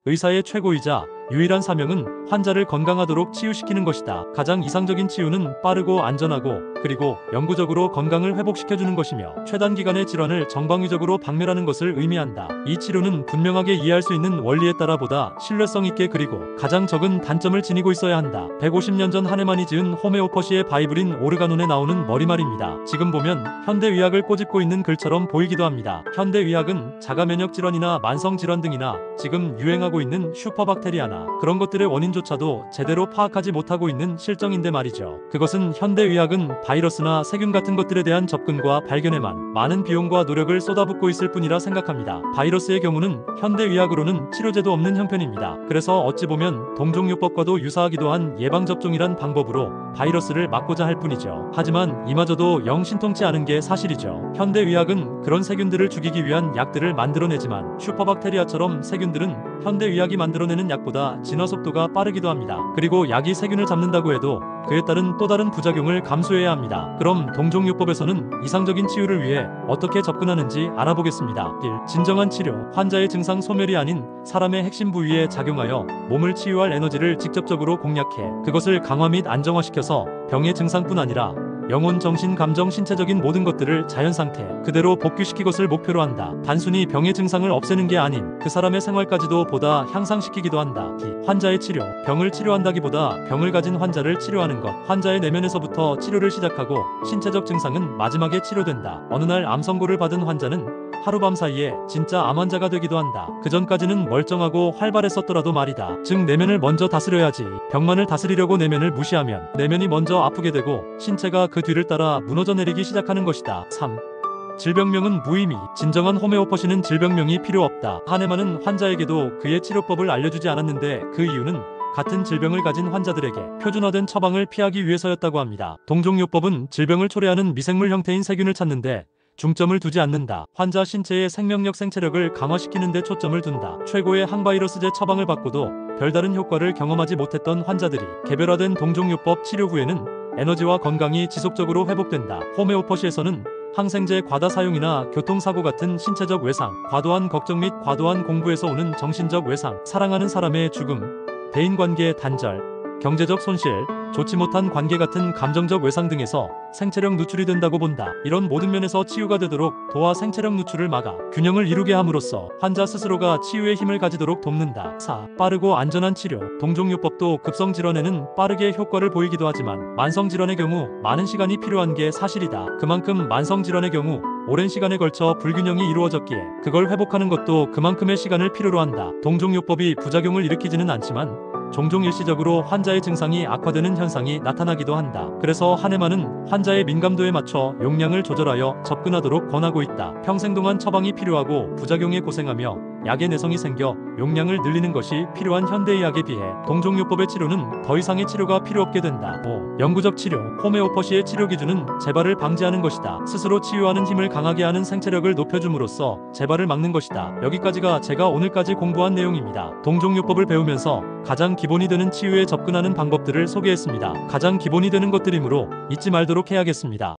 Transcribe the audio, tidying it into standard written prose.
의사의 최고이자 유일한 사명은 환자를 건강하도록 치유시키는 것이다. 가장 이상적인 치유는 빠르고 안전하고 그리고 영구적으로 건강을 회복시켜주는 것이며 최단 기간의 질환을 정방위적으로 박멸하는 것을 의미한다. 이 치료는 분명하게 이해할 수 있는 원리에 따라 보다 신뢰성 있게 그리고 가장 적은 단점을 지니고 있어야 한다. 150년 전 하네만이 지은 호메오퍼시의 바이블인 오르가논에 나오는 머리말입니다. 지금 보면 현대의학을 꼬집고 있는 글처럼 보이기도 합니다. 현대의학은 자가면역 질환이나 만성질환 등이나 지금 유행하고 있는 슈퍼박테리아나 그런 것들의 원인조차도 제대로 파악하지 못하고 있는 실정인데 말이죠. 그것은 현대의학은 바이러스나 세균 같은 것들에 대한 접근과 발견에만 많은 비용과 노력을 쏟아붓고 있을 뿐이라 생각합니다. 바이러스의 경우는 현대의학으로는 치료제도 없는 형편입니다. 그래서 어찌 보면 동종요법과도 유사하기도 한 예방접종이란 방법으로 바이러스를 막고자 할 뿐이죠. 하지만 이마저도 영 신통치 않은 게 사실이죠. 현대의학은 그런 세균들을 죽이기 위한 약들을 만들어내지만 슈퍼박테리아처럼 세균들은 현대의학이 만들어내는 약보다 진화 속도가 빠르기도 합니다. 그리고 약이 세균을 잡는다고 해도 그에 따른 또 다른 부작용을 감수해야 합니다. 그럼 동종요법에서는 이상적인 치유를 위해 어떻게 접근하는지 알아보겠습니다. 1. 진정한 치료. 환자의 증상 소멸이 아닌 사람의 핵심 부위에 작용하여 몸을 치유할 에너지를 직접적으로 공략해 그것을 강화 및 안정화시켜서 병의 증상뿐 아니라 영혼, 정신, 감정, 신체적인 모든 것들을 자연상태 그대로 복귀시키 것을 목표로 한다. 단순히 병의 증상을 없애는 게 아닌 그 사람의 생활까지도 보다 향상시키기도 한다. 2. 환자의 치료. 병을 치료한다기보다 병을 가진 환자를 치료하는 것. 환자의 내면에서부터 치료를 시작하고 신체적 증상은 마지막에 치료된다. 어느 날 암 선고를 받은 환자는 하루밤 사이에 진짜 암 환자가 되기도 한다. 그 전까지는 멀쩡하고 활발했었더라도 말이다. 즉 내면을 먼저 다스려야지. 병만을 다스리려고 내면을 무시하면 내면이 먼저 아프게 되고 신체가 그 뒤를 따라 무너져 내리기 시작하는 것이다. 3. 질병명은 무의미. 진정한 호메오퍼시는 질병명이 필요 없다. 하네만은 환자에게도 그의 치료법을 알려주지 않았는데 그 이유는 같은 질병을 가진 환자들에게 표준화된 처방을 피하기 위해서였다고 합니다. 동종요법은 질병을 초래하는 미생물 형태인 세균을 찾는데 중점을 두지 않는다. 환자 신체의 생명력 생체력을 강화시키는 데 초점을 둔다. 최고의 항바이러스제 처방을 받고도 별다른 효과를 경험하지 못했던 환자들이 개별화된 동종요법 치료 후에는 에너지와 건강이 지속적으로 회복된다. 호메오퍼시에서는 항생제 과다 사용이나 교통사고 같은 신체적 외상, 과도한 걱정 및 과도한 공부에서 오는 정신적 외상, 사랑하는 사람의 죽음, 대인관계 단절, 경제적 손실, 좋지 못한 관계 같은 감정적 외상 등에서 생체력 누출이 된다고 본다. 이런 모든 면에서 치유가 되도록 도와 생체력 누출을 막아 균형을 이루게 함으로써 환자 스스로가 치유의 힘을 가지도록 돕는다. 4. 빠르고 안전한 치료. 동종요법도 급성질환에는 빠르게 효과를 보이기도 하지만 만성질환의 경우 많은 시간이 필요한 게 사실이다. 그만큼 만성질환의 경우 오랜 시간에 걸쳐 불균형이 이루어졌기에 그걸 회복하는 것도 그만큼의 시간을 필요로 한다. 동종요법이 부작용을 일으키지는 않지만 종종 일시적으로 환자의 증상이 악화되는 현상이 나타나기도 한다. 그래서 하네만은 환자의 민감도에 맞춰 용량을 조절하여 접근하도록 권하고 있다. 평생 동안 처방이 필요하고 부작용에 고생하며 약의 내성이 생겨 용량을 늘리는 것이 필요한 현대의학에 비해 동종요법의 치료는 더 이상의 치료가 필요 없게 된다. 5. 영구적 치료. 호메오퍼시의 치료 기준은 재발을 방지하는 것이다. 스스로 치유하는 힘을 강하게 하는 생체력을 높여줌으로써 재발을 막는 것이다. 여기까지가 제가 오늘까지 공부한 내용입니다. 동종요법을 배우면서 가장 기본이 되는 치유에 접근하는 방법들을 소개했습니다. 가장 기본이 되는 것들이므로 잊지 말도록 해야겠습니다.